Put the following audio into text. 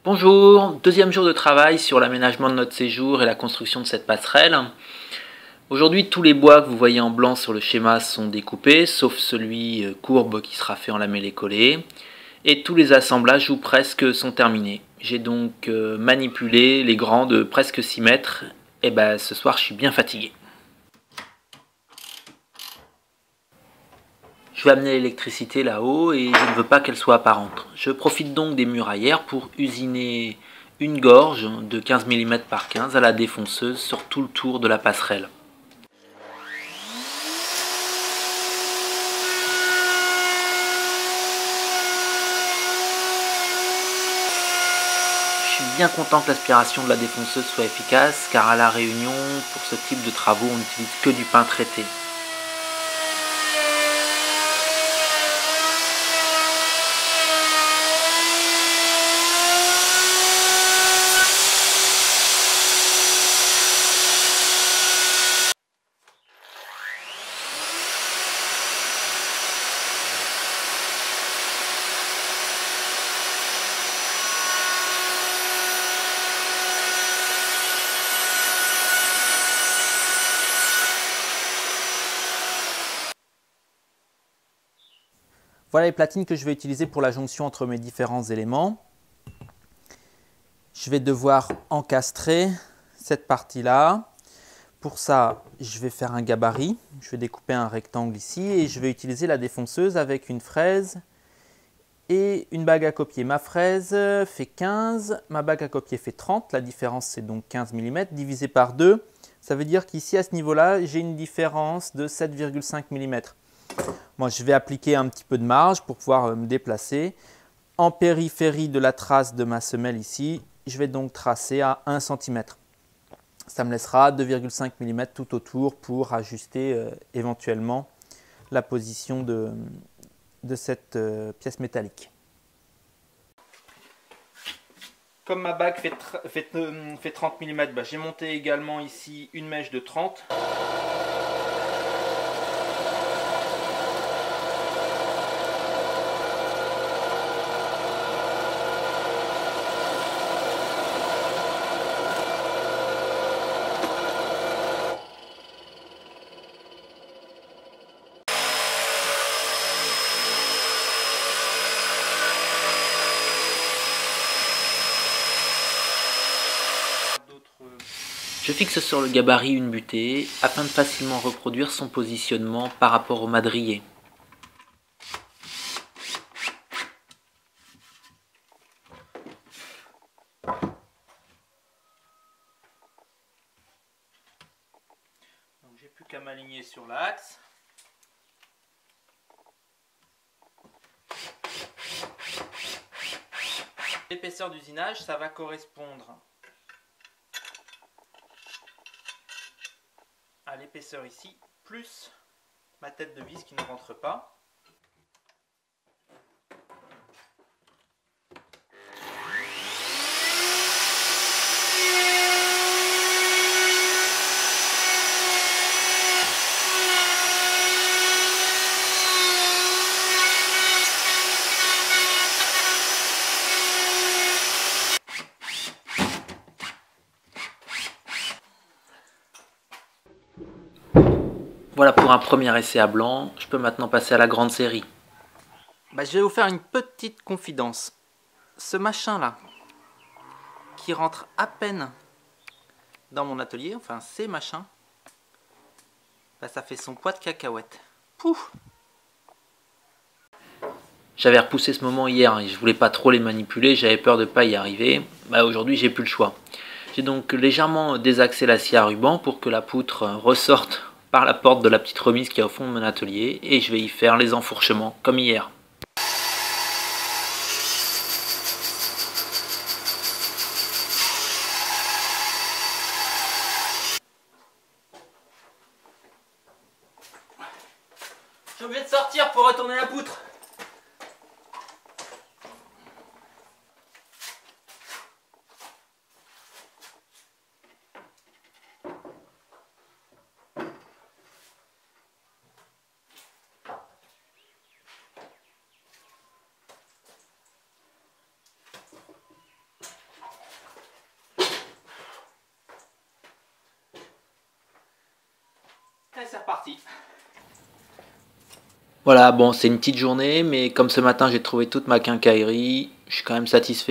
Bonjour, deuxième jour de travail sur l'aménagement de notre séjour et la construction de cette passerelle. Aujourd'hui, tous les bois que vous voyez en blanc sur le schéma sont découpés, sauf celui courbe qui sera fait en lamellé-collé. Et tous les assemblages ou presque sont terminés. J'ai donc manipulé les grands de presque 6 mètres. Et ce soir, je suis bien fatigué. Je vais amener l'électricité là-haut et je ne veux pas qu'elle soit apparente. Je profite donc des muraillères pour usiner une gorge de 15 mm par 15 à la défonceuse sur tout le tour de la passerelle. Je suis bien content que l'aspiration de la défonceuse soit efficace car à La Réunion, pour ce type de travaux, on n'utilise que du pain traité. Voilà les platines que je vais utiliser pour la jonction entre mes différents éléments. Je vais devoir encastrer cette partie-là. Pour ça, je vais faire un gabarit. Je vais découper un rectangle ici et je vais utiliser la défonceuse avec une fraise et une bague à copier. Ma fraise fait 15, ma bague à copier fait 30. La différence, c'est donc 15 mm divisé par 2. Ça veut dire qu'ici, à ce niveau-là, j'ai une différence de 7,5 mm. Moi, je vais appliquer un petit peu de marge pour pouvoir me déplacer. En périphérie de la trace de ma semelle ici, je vais donc tracer à 1 cm. Ça me laissera 2,5 mm tout autour pour ajuster éventuellement la position de cette pièce métallique. Comme ma bague fait 30 mm, j'ai monté également ici une mèche de 30. Je fixe sur le gabarit une butée afin de facilement reproduire son positionnement par rapport au madrier. Donc j'ai plus qu'à m'aligner sur l'axe. L'épaisseur d'usinage, ça va correspondre à l'épaisseur ici, plus ma tête de vis qui ne rentre pas. Voilà pour un premier essai à blanc, je peux maintenant passer à la grande série. Je vais vous faire une petite confidence. Ce machin là, qui rentre à peine dans mon atelier, enfin ces machins, ça fait son poids de cacahuète. Pouf! J'avais repoussé ce moment hier et je voulais pas trop les manipuler, j'avais peur de pas y arriver. Aujourd'hui j'ai plus le choix. J'ai donc légèrement désaxé la scie à ruban pour que la poutre ressorte par la porte de la petite remise qui est au fond de mon atelier et je vais y faire les enfourchements comme hier. Je suis obligé de sortir pour retourner la poutre. c'est reparti. Voilà, bon, c'est une petite journée, mais comme ce matin j'ai trouvé toute ma quincaillerie, je suis quand même satisfait.